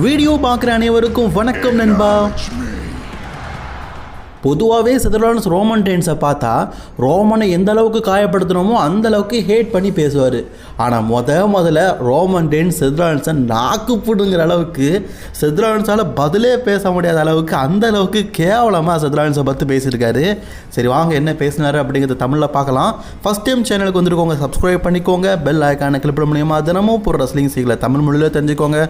Video பார்க்குற அனைவருக்கும் வணக்கம் நண்பா. பொதுவாகவே செதரான்ஸ் ரோமன் ரெயின்ஸை பார்த்தா ரோமனை எந்த அளவுக்கு காயப்படுத்தணுமோ அந்த அளவுக்கு ஹேட் பண்ணி பேசுவார். ஆனால் முதல்ல ரோமன் ரெயின்ஸ் செதரான்ஸை நாக்கு பிடுங்கிற அளவுக்கு செதரான்ஸால் பதிலே பேச முடியாத அளவுக்கு அந்த அளவுக்கு கேவலமாக செதரான்ஸை பற்றி பேசியிருக்காரு. சரி வாங்க என்ன பேசினார் அப்படிங்கிறத தமிழில் பார்க்கலாம். ஃபஸ்ட் டைம் சேனலுக்கு வந்துருக்கோங்க, சப்ஸ்கிரைப் பண்ணிக்கோங்க, பெல் ஐக்கானை கிளிக் பண்ண மூலியமாக தினமும் போகிற ரெஸ்லிங் சீக்கிரம் தமிழ் மொழியில் தெரிஞ்சுக்கோங்க.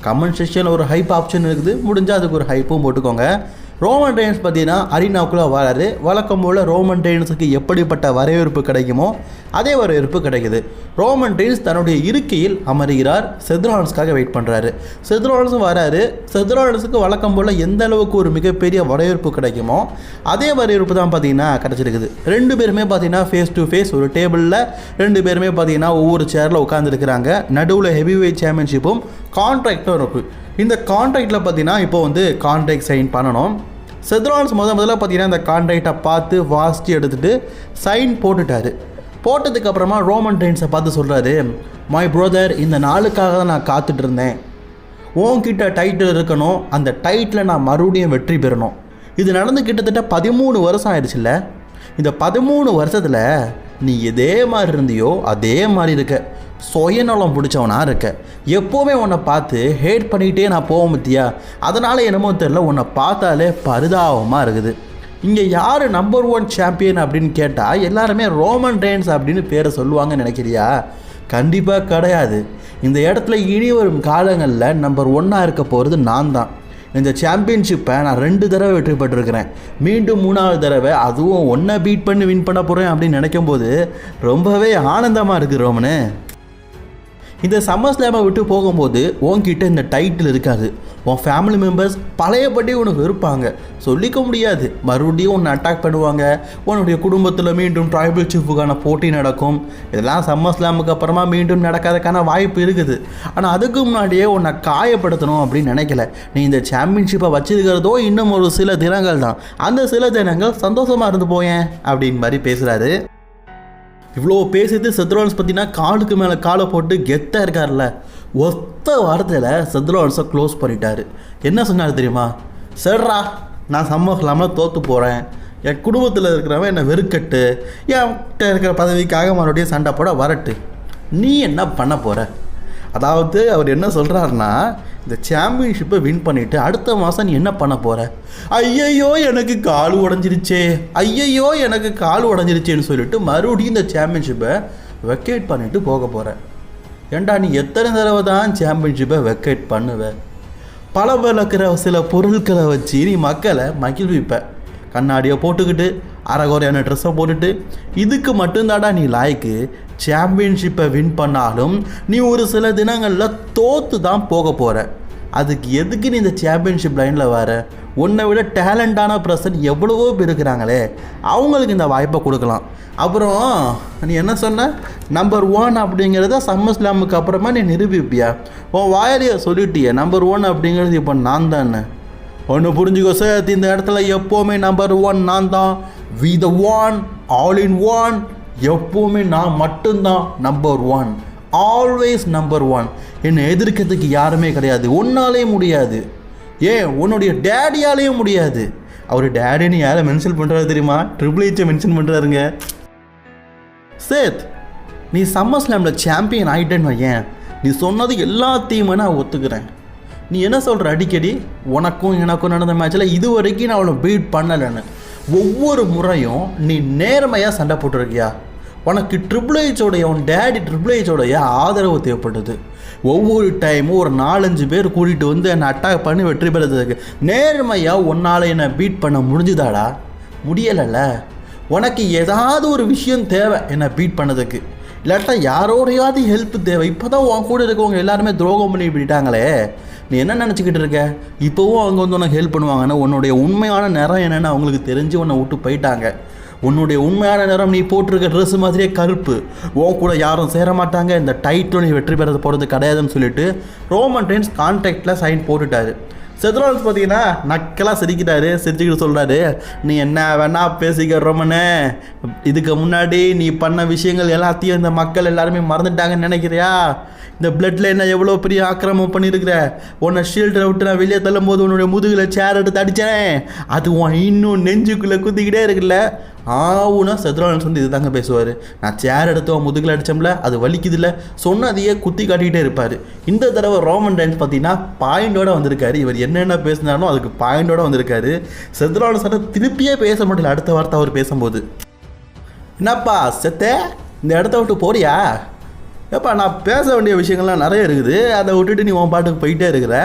கமெண்ட் செக்ஷனில் ஒரு ஹைப் ஆப்ஷன் இருக்குது, முடிஞ்சால் அதுக்கு ஒரு ஹைப்பும் போட்டுக்கோங்க. ரோமன் ரெயின்ஸ் பார்த்தீங்கன்னா அரினாவுக்குள்ளே வராரு. வழக்கம் போல் ரோமன் ரெயின்ஸுக்கு எப்படிப்பட்ட வரவேற்பு கிடைக்குமோ அதே வரவேற்பு கிடைக்குது. ரோமன் ரெயின்ஸ் தன்னுடைய இருக்கையில் அமர்கிறார், செத்ரான்ஸ்க்காக வெயிட் பண்ணுறாரு. செத்ரான்ஸும் வராரு. செத்ரான்ஸுக்கு வழக்கம் போல் எந்த அளவுக்கு ஒரு மிகப்பெரிய வரவேற்பு கிடைக்குமோ அதே வரவேற்பு தான் பார்த்தீங்கன்னா கிடச்சிருக்குது. ரெண்டு பேருமே பார்த்தீங்கன்னா ஃபேஸ் டு ஃபேஸ் ஒரு டேபிளில் ரெண்டு பேருமே பார்த்தீங்கன்னா ஒவ்வொரு சேரில் உட்காந்துருக்கிறாங்க. நடுவில் ஹெவி வெயிட் சாம்பியன்ஷிப்பும் கான்ட்ராக்டும் இருக்குது. இந்த கான்ட்ராக்டில் பார்த்தீங்கன்னா இப்போ கான்ட்ராக்ட் சைன் பண்ணணும். செத்ரான்ஸ் முதல்ல பார்த்தீங்கன்னா இந்த கான்ட்ராக்டை பார்த்து வாசித்து எடுத்துகிட்டு சைன் போட்டுட்டார். போட்டதுக்கப்புறமா ரோமன் ரெயின்ஸை பார்த்து சொல்கிறாரு, மை ப்ரதர், இந்த நாளுக்காக தான் நான் காத்துட்டு இருந்தேன். உன்கிட்ட டைட்டில் இருக்கணும், அந்த டைட்டில் நான் மறுபடியும் வெற்றி பெறணும். இது நடந்து கிட்டத்தட்ட 13 வருஷம் ஆயிடுச்சுல்ல. இந்த 13 வருஷத்தில் நீ எதே மாதிரி இருந்தியோ அதே மாதிரி இருக்க, சுயநலம் பிடிச்சவனா இருக்க. எப்போவுமே உன்னை பார்த்து ஹேட் பண்ணிக்கிட்டே நான் போக முத்தியா, அதனால் என்னமோ தெரியல உன்னை பார்த்தாலே பரிதாபமாக இருக்குது. இங்கே யார் நம்பர் 1 சாம்பியன் அப்படின்னு கேட்டால் எல்லாருமே ரோமன் ரெயின்ஸ் அப்படின்னு பேரை சொல்லுவாங்கன்னு நினைக்கிறியா? கண்டிப்பாக கிடையாது. இந்த இடத்துல இனி வரும் காலங்களில் நம்பர் 1 இருக்க போகிறது நான் தான். இந்த சாம்பியன்ஷிப்பை நான் 2 தடவை வெற்றி பெற்றிருக்கிறேன். மீண்டும் 3வது தடவை அதுவும் ஒன்றை பீட் பண்ணி வின் பண்ண போகிறேன் அப்படின்னு நினைக்கும்போது ரொம்பவே ஆனந்தமாக இருக்குது ரோமனு. இந்த சம்மர் ஸ்லாமை விட்டு போகும்போது உன்கிட்ட இந்த டைட்டில் இருக்காது. உன் ஃபேமிலி மெம்பர்ஸ் பழையபடி உனக்கு இருப்பாங்க, சொல்லிக்க முடியாது. மறுபடியும் உன்னை அட்டாக் பண்ணுவாங்க. உன்னுடைய குடும்பத்தில் மீண்டும் ட்ரைபல் சீஃபுக்கான போட்டி நடக்கும். இதெல்லாம் சம்மர் ஸ்லாமுக்கு அப்புறமா மீண்டும் நடக்காதக்கான வாய்ப்பு இருக்குது. ஆனால் அதுக்கு முன்னாடியே உன்னை காயப்படுத்தணும் அப்படின்னு நினைக்கல. நீ இந்த சாம்பியன்ஷிப்பை வச்சிருக்கிறதோ இன்னும் ஒரு சில தினங்கள் தான். அந்த சில தினங்கள் சந்தோஷமாக இருந்து போயேன் அப்படின்னு மாதிரி பேசுகிறாரு. இவ்வளோ பேசிட்டு செத்ரான்ஸ் பார்த்தீங்கன்னா காலுக்கு மேலே காலை போட்டு கெத்தாக இருக்கார்ல, ஒத்த வாரத்தில் செத்ரான்ஸை க்ளோஸ் பண்ணிட்டார். என்ன சொன்னார் தெரியுமா? சரிடா, நான் சம்மர்லாமல் தோற்று போகிறேன், என் குடும்பத்தில் இருக்கிறவன் என்னை வெறுக்கட்டு, என்கிட்ட இருக்கிற பதவிக்காக மறுபடியும் சண்டை போட வரட்டு, நீ என்ன பண்ண போகிற? அதாவது அவர் என்ன சொல்கிறாருன்னா, இந்த சாம்பியன்ஷிப்பை வின் பண்ணிவிட்டு அடுத்த மாதம் நீ என்ன பண்ண போகிற? ஐயையோ எனக்கு கால் உடஞ்சிருச்சே, ஐயையோ எனக்கு கால் உடஞ்சிருச்சேன்னு சொல்லிட்டு மறுபடியும் இந்த சாம்பியன்ஷிப்பை வெக்கேட் பண்ணிவிட்டு போக போகிற. ஏண்டா நீ எத்தனை தடவை தான் சாம்பியன்ஷிப்பை வெக்கேட் பண்ணுவ? பல விளக்கிற சில பொருட்களை வச்சு நீ மக்களை மகிழ்விப்ப. கண்ணாடியை போட்டுக்கிட்டு அரைகுறையான ட்ரெஸ்ஸை போட்டுட்டு இதுக்கு மட்டும்தாடா நீ லாய்க்கு. சாம்பியன்ஷிப்பை வின் பண்ணாலும் நீ ஒரு சில தினங்களில் தோற்று தான் போக போகிற. அதுக்கு எதுக்கு நீ இந்த சாம்பியன்ஷிப் லைனில் வர? உன்னை விட டேலண்டான பர்சன் எவ்வளவோ பேர் இருக்கிறாங்களே, அவங்களுக்கு இந்த வாய்ப்பை கொடுக்கலாம். அப்புறம் நீ என்ன சொன்ன? நம்பர் 1 அப்படிங்கிறத சம்மர் ஸ்லாமுக்கு அப்புறமா நீ நிரூபிப்பியா? உன் வாயிலையை சொல்லிட்டிய நம்பர் 1 அப்படிங்கிறது இப்போ நான் தானே. ஒன்று புரிஞ்சுக்கோ சார், இந்த இடத்துல எப்போவுமே நம்பர் 1 நான் தான். We the one, all in one. எப்போவுமே நான் மட்டும்தான் நம்பர் 1, ஆல்வேஸ் நம்பர் 1. என்னை எதிர்க்கிறதுக்கு யாருமே கிடையாது, உன்னாலேயும் முடியாது, ஏன் உன்னுடைய டேடியாலேயும் முடியாது. அவர் டேடின்னு யாரை மென்ஷன் பண்ணுறாரு தெரியுமா? Triple ஹெச்சை mention பண்ணுறாருங்க. சேத், நீ சம்மர் ஸ்லாமில் சாம்பியன் ஆகிட்டேன்னு வையேன், நீ சொன்னது எல்லாத்தையுமே நான் ஒத்துக்கிறேன். நீ என்ன சொல்கிற? அடிக்கடி உனக்கும் எனக்கும் நடந்த மேட்ச்சில் இது வரைக்கும் நான் அவளை பீட் பண்ணலைன்னு. ஒவ்வொரு முறையும் நீ நேர்மையாக சண்டை போட்டிருக்கியா? உனக்கு ட்ரிபிள் ஹெச்சோடைய, உன் டேடி ட்ரிபிள் ஹெச்சோடைய ஆதரவு தேவைப்பட்டது. ஒவ்வொரு டைமும் ஒரு 4-5 பேர் கூட்டிகிட்டு வந்து என்னை அட்டாக் பண்ணி வெற்றி பெறதுக்கு நேர்மையாக உன்னால் என்னை பீட் பண்ண முடிஞ்சுதாடா? முடியலைல்ல. உனக்கு ஏதாவது ஒரு விஷயம் தேவை என்னை பீட் பண்ணதுக்கு, இல்லாட்டா யாரோடையாவது ஹெல்ப் தேவை. இப்போ தான் உன் கூட இருக்கவங்க எல்லாருமே துரோகம் பண்ணி விட்டாங்களே, நீ என்ன நினச்சிக்கிட்டு இருக்க? இப்போவும் அவங்க வந்து உனக்கு ஹெல்ப் பண்ணுவாங்கன்னா உன்னுடைய உண்மையான நிறம் என்னென்னு அவங்களுக்கு தெரிஞ்சு உன்னை விட்டு போயிட்டாங்க. உன்னுடைய உண்மையான நிறம் நீ போட்டிருக்க ட்ரெஸ் மாதிரியே கருப்பு, உன் கூட யாரும் சேர மாட்டாங்க, இந்த டைட்டில் நீ வெற்றி பெறது போகிறது கிடையாதுன்னு சொல்லிட்டு ரோமன் ரெயின்ஸ் கான்ட்ராக்டில் சைன் போட்டுட்டாரு. செத்ரோலன்ஸ் பார்த்தீங்கன்னா நக்கலாக சிரிக்கிறாரு. சிரிச்சுக்கிட்டு சொல்கிறாரு, நீ என்ன வேணா பேசிக்க ரோமனே, இதுக்கு முன்னாடி நீ பண்ண விஷயங்கள் எல்லாத்தையும் இந்த மக்கள் எல்லாருமே மறந்துட்டாங்கன்னு நினைக்கிறியா? இந்த பிளட்டில் என்ன எவ்வளோ பெரிய ஆக்கிரமம் பண்ணியிருக்கிற, உன்னை ஷீல்டை விட்டு நான் வெளியே தள்ளும் போது உன்னுடைய முதுகில் சேர் எடுத்து அடித்தேன், அது இன்னும் நெஞ்சுக்குள்ளே குத்திக்கிட்டே இருக்குல்ல. ஆவுனா செத்ரோலன்ஸ் வந்து இது தாங்க பேசுவார். நான் சேர் எடுத்து முதுகில் அடித்தோம்ல, அது வலிக்குதில்ல, சொன்னதையே குத்தி காட்டிக்கிட்டே இருப்பார். இந்த தடவை ரோமன் ரெயின்ஸ் பார்த்தீங்கன்னா பாயிண்டோடு வந்திருக்காரு. இவர் என்னென்ன பேசினாலும் அதுக்கு பாயிண்டோடு வந்திருக்காரு. செத்ரோலன்ஸ் திருப்பியே பேச முடியல அடுத்த வார்த்தை அவர் பேசும்போது. என்னப்பா செத்தே, இந்த இடத்த விட்டு போறியா? ஏப்பா நான் பேச வேண்டிய விஷயங்கள்லாம் நிறைய இருக்குது, அதை விட்டுட்டு நீ உன் பாட்டுக்கு போயிட்டே இருக்கிற.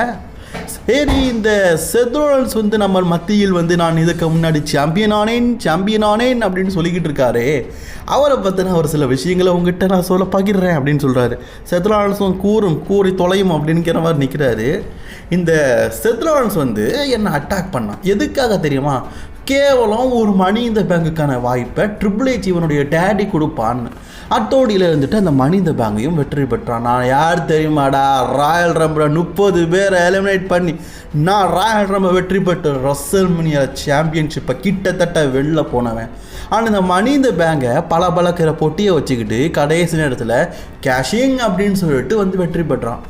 சரி, இந்த செத்ரோலன்ஸ் வந்து நம்ம மத்தியில் வந்து நான் இதுக்கு முன்னாடி சாம்பியன் ஆனேன் அப்படின்னு சொல்லிக்கிட்டு இருக்காரு. அவரை பற்றின ஒரு சில விஷயங்களை உங்ககிட்ட நான் சொல்ல பகிர்றேன் அப்படின்னு சொல்கிறாரு. செத்ரோலன்ஸும் கூறி தொலையும் அப்படிங்கிற மாதிரி நிற்கிறாரு. இந்த செத்ரோலன்ஸ் வந்து என்னை அட்டாக் பண்ணான் எதுக்காக தெரியுமா? கேவலம் ஒரு மணி இந்த பேங்குக்கான வாய்ப்பை ட்ரிபிள் ஹெச் இவனுடைய டேடி கொடுப்பான்னு அத்தோடியில் இருந்துட்டு அந்த மணி இந்த பேங்கையும் வெற்றி பெற்றான். நான் யார் தெரியுமாடா? ராயல் ரம்பில் 30 பேரை எலிமினேட் பண்ணி நான் ராயல் ரம்பில் வெற்றி பெற்று ரசல்மனியா சாம்பியன்ஷிப்பை கிட்டத்தட்ட வெளில போனவன். ஆனால் இந்த மணி இந்த பேங்கை பளபளக்கிற பொட்டியை வச்சுக்கிட்டு கடைசி நேரத்தில் கேஷிங் அப்படின்னு சொல்லிட்டு வந்து வெற்றி பெற்றான்.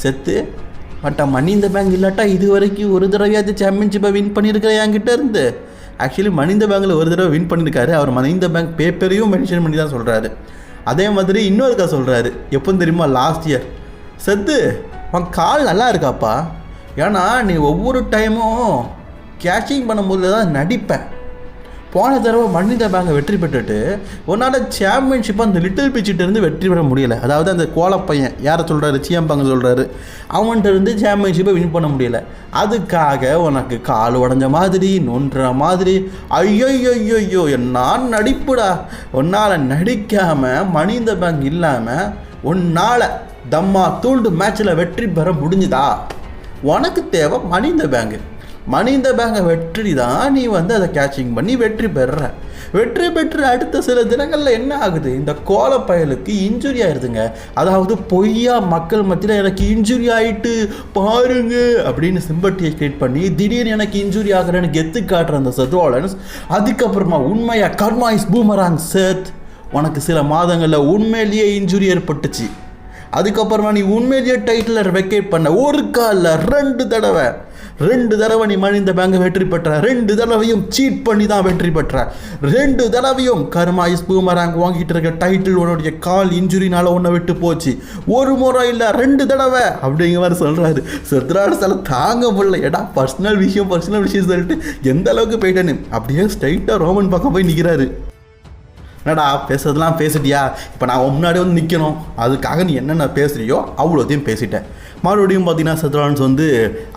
செத்து மணி இந்த பேங்க் இல்லாட்டா இது வரைக்கும் ஒரு தடவையாவது சாம்பியன்ஷிப்பை வின் பண்ணியிருக்கிற என்கிட்ட இருந்து. ஆக்சுவலி மணி இந்த பேங்கில் ஒரு தடவை வின் பண்ணியிருக்காரு. அவர் மணி இந்த பேங்க் பேப்பரையும் மென்ஷன் பண்ணி தான் சொல்கிறாரு. அதே மாதிரி இன்னொருக்கா சொல்கிறாரு, எப்போ தெரியுமா? லாஸ்ட் இயர் செத்து உன் கால் நல்லா இருக்காப்பா, ஏன்னா நீ ஒவ்வொரு டைமும் கேஷிங் பண்ணும்போது தான் நடிப்பேன். போன தடவை மணி இந்த பேங்கை வெற்றி பெற்றுட்டு உன்னால் சாம்பியன்ஷிப்பை அந்த லிட்டில் பிச்சிட்டிருந்து வெற்றி பெற முடியலை. அதாவது அந்த கோலப்பையன் யாரை சொல்கிறாரு, சிஎம்பாங்க சொல்கிறாரு, அவன்கிட்ட இருந்து சாம்பியன்ஷிப்பை வின் பண்ண முடியலை. அதுக்காக உனக்கு கால் உடஞ்ச மாதிரி நொன்ற மாதிரி ஐயோ நான் நடிப்புடா. உன்னால் நடிக்காமல் மணி இந்த பேங்க் இல்லாமல் உன்னால் தம்மா தூண்டு மேட்ச்சில் வெற்றி பெற முடிஞ்சுதா? உனக்கு தேவை மணி இந்த பேங்கு. மணி இந்த பேங்கை வெற்றி தான் நீ வந்து அதை கேட்சிங் பண்ணி வெற்றி பெற்று அடுத்த சில தினங்களில் என்ன ஆகுது? இந்த கோலப்பயலுக்கு இன்ஜுரி ஆயிடுதுங்க. அதாவது பொய்யா மக்கள் மத்தியில் எனக்கு இன்ஜுரி ஆகிட்டு பாருங்க அப்படின்னு சிம்பட்டியை கிரியேட் பண்ணி திடீர்னு எனக்கு இன்ஜுரி ஆகிறேன்னு கெத்து காட்டுற அந்த செத்ரோலன்ஸ் அதுக்கப்புறமா உண்மையாக கர்மா இஸ் பூமராங் செத், உனக்கு சில மாதங்களில் உண்மையிலேயே இன்ஜுரி ஏற்பட்டுச்சு. அதுக்கப்புறமா நீ உண்மையிலேயே டைட்டில் வெக்கேட் பண்ண ஒரு காலில் 2 தடவை நீ மணி இந்த பேங்கை வெற்றி பெற்ற. 2 தடவையும் சீட் பண்ணி தான் வெற்றி பெற்ற. 2 தடவையும் கர்மா இஸ் பூமராங் வாங்கிட்டு இருக்க டைட்டில் உன்னுடைய கால் இன்ஜுரினால உன்னை விட்டு போச்சு. ஒரு முறை இல்லை 2 தடவை அப்படிங்கிற மாதிரி சொல்கிறாரு. செத்ரோலன்ஸால தாங்க முடியல. ஏடா பர்சனல் விஷயம் சொல்லிட்டு எந்த அளவுக்கு போயிட்டேன்னு அப்படியே ஸ்ட்ரைட்டாக ரோமன் பக்கம் போய் நிற்கிறாரு. என்னடா பேசுறதுலாம் பேசிட்டியா, இப்போ நான் முன்னாடி வந்து நிற்கணும், அதுக்காக நீ என்னென்ன பேசுகிறியோ அவ்வளோத்தையும் பேசிட்டேன். மறுபடியும் பார்த்தீங்கன்னா செத்ரோலன்ஸ் வந்து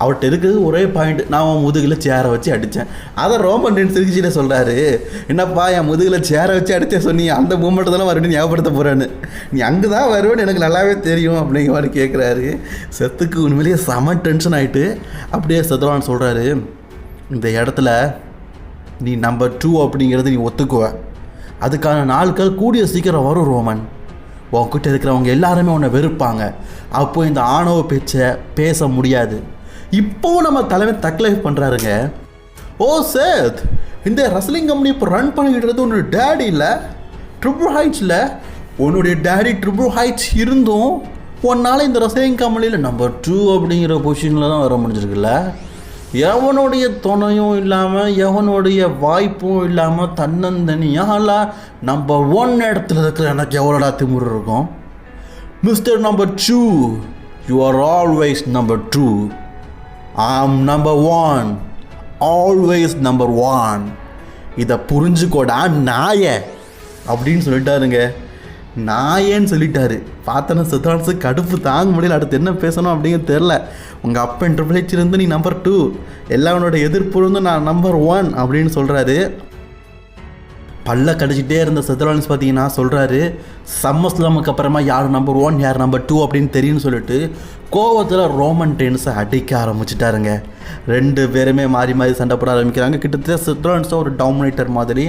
அவர்கிட்ட இருக்கிறது ஒரே பாயிண்ட், நான் அவன் முதுகில் சேரை வச்சு அடித்தேன். அதை ரோமன் ரெயின்ஸ் சிரிச்சிட்டே சொல்கிறாரு, என்னப்பா என் முதுகில் சேரை வச்சு அடித்தே சொன்னி அந்த மூமெண்ட்டை தான் மறுபடியும் ஞாபகப்படுத்த போகிறேன்னு, நீ அங்கே தான் வருவேன்னு எனக்கு நல்லாவே தெரியும் அப்படிங்கிற மாதிரி கேட்குறாரு. செத்துக்கு உண்மையிலேயே செம டென்ஷன் ஆகிட்டு அப்படியே செத்ரோலன்ஸ் சொல்கிறாரு, இந்த இடத்துல நீ நம்பர் 2 அப்படிங்கிறது நீ ஒத்துக்குவ, அதுக்கான நாட்கள் கூடிய சீக்கிரம் வரும் ரோமன். உன்கிட்ட இருக்கிறவங்க எல்லாருமே உன்னை வெறுப்பாங்க. அப்போ இந்த ஆணவ பேச்சை பேச முடியாது. இப்போவும் நம்ம தலைமை தக்லைஃப் பண்ணுறாருங்க. ஓ சேத், இந்த ரெஸ்லிங் கம்பெனி இப்போ ரன் பண்ணிக்கிட்டு உன்னோட டேடி இல்லை ட்ரிபிள் ஹைட்ஸில். உன்னுடைய டேடி ட்ரிபிள் ஹைட்ஸ் இருந்தும் உன்னால் இந்த ரெஸ்லிங் கம்பெனியில் நம்பர் 2 அப்படிங்கிற பொசிஷனில் தான் வர முடிஞ்சிருக்குல்ல. எவனுடைய துணையும் இல்லாமல் எவனுடைய வாய்ப்பும் இல்லாமல் தன்னந்தனியால் நம்பர் 1 இடத்துல இருக்கிற எனக்கு எவ்வளோடா திமுறை இருக்கும்? Mister number 2, you are always number 2. ஐ ஆம் நம்பர் 1, ஆல்வேஸ் நம்பர் 1. இதை புரிஞ்சுக்கோடா நாயே அப்படின்னு சொல்லிட்டாருங்க. நாயேன்னு சொல்லிட்டாரு. பார்த்தனா செத்ரோலன்ஸுக்கு கடுப்பு தாங்க முடியல. அடுத்து என்ன பேசணும் அப்படிங்கிறது தெரில. உங்கள் அப்பன் ட்ரிபிள் ஹெச் இருந்து நீ நம்பர் 2, எல்லாவனோட எதிர்ப்பு இருந்து நான் நம்பர் 1 அப்படின்னு சொல்கிறாரு. பல்ல கடிச்சிட்டே இருந்த செத்ரோலன்ஸ் பார்த்தீங்கன்னா சொல்கிறாரு, சம்மஸ்லாமுக்கு அப்புறமா யார் நம்பர் 1 யார் நம்பர் 2 அப்படின்னு தெரியும்னு சொல்லிட்டு கோவத்தில் ரோமன் ரெயின்ஸை அடிக்க ஆரம்பிச்சிட்டாருங்க. 2 பேருமே மாறி மாறி சண்டை போட ஆரம்பிக்கிறாங்க. கிட்டத்தட்ட செத்ரோலன்ஸை ஒரு டாமினேட்டர் மாதிரி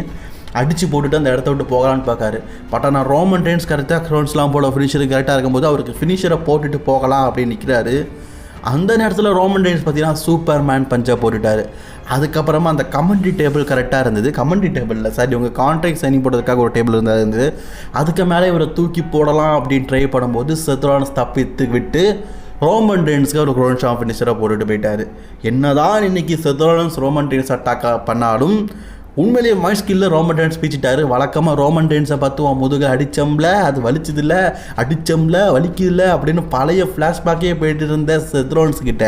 அடித்து போட்டுட்டு அந்த இடத்த விட்டு போகலான்னு பார்க்காரு. பட் ஆனால் ரோமன் ரெயின்ஸ் கரெக்டாக க்ரௌண்ட்ஸ்லாம் போட ஃபினிஷருக்கு கரெக்டாக இருக்கும்போது அவருக்கு ஃபினிஷரை போட்டுட்டு போகலாம் அப்படின்னு நிற்கிறாரு. அந்த நேரத்தில் ரோமன் ரெயின்ஸ் பார்த்தீங்கன்னா சூப்பர் மேன் பஞ்சை போட்டுட்டார். அதுக்கப்புறமா அந்த கமெண்ட்ரி டேபிள் கரெக்டாக இருந்தது. கமெண்ட்ரி டேபிளில் சார் இவங்க கான்ட்ராக்ட் சைனிங் போடுறதுக்காக ஒரு டேபிள் இருந்தது. அதுக்கு மேலே இவரை தூக்கி போடலாம் அப்படின்னு ட்ரை பண்ணும்போது செத் ராலின்ஸ் தப்பித்து விட்டு ரோமன் ரெயின்ஸ்க்கு ஒரு க்ரௌன் ஷாம் ஃபினிஷரை போட்டுட்டு போயிட்டார். என்னதான் இன்னைக்கு செத் ராலின்ஸ் ரோமன் ரெயின்ஸ் அட்டாக் பண்ணாலும் உண்மையிலேயே மைஸ்கில்ல ரோமன் ரெயின்ஸ் பீச்சிட்டாரு. வழக்கமாக ரோமன் ரெயின்ஸை பார்த்து உன் முதுகை அடித்தம்ல, அது வலிச்சதில்ல, அடித்தம்ல வலிக்குதில்ல அப்படின்னு பழைய ஃப்ளாஷ்பேக்கே போயிட்டு இருந்த செத் ராலின்ஸ் கிட்ட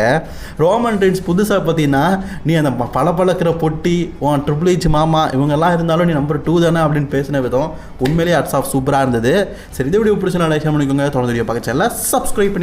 ரோமன் ரெயின்ஸ் புதுசாக பார்த்தீங்கன்னா நீ அந்த பளபளக்கிற பொட்டி உன் ட்ரிபிள் ஹெச் மாமா இவங்கெல்லாம் இருந்தாலும் நீ நம்பர் 2 தானே அப்படின்னு பேசின விதம் உண்மையிலேயே ஹட்ஸ் ஆஃப் சூப்பராக இருந்தது. சரி, இதை வீடியோ பிடிச்ச நான் லைக் பண்ணிக்கோங்க. தொடர்ந்து வீடியோ பார்க்க சேனலை சப்ஸ்கிரைப் பண்ணி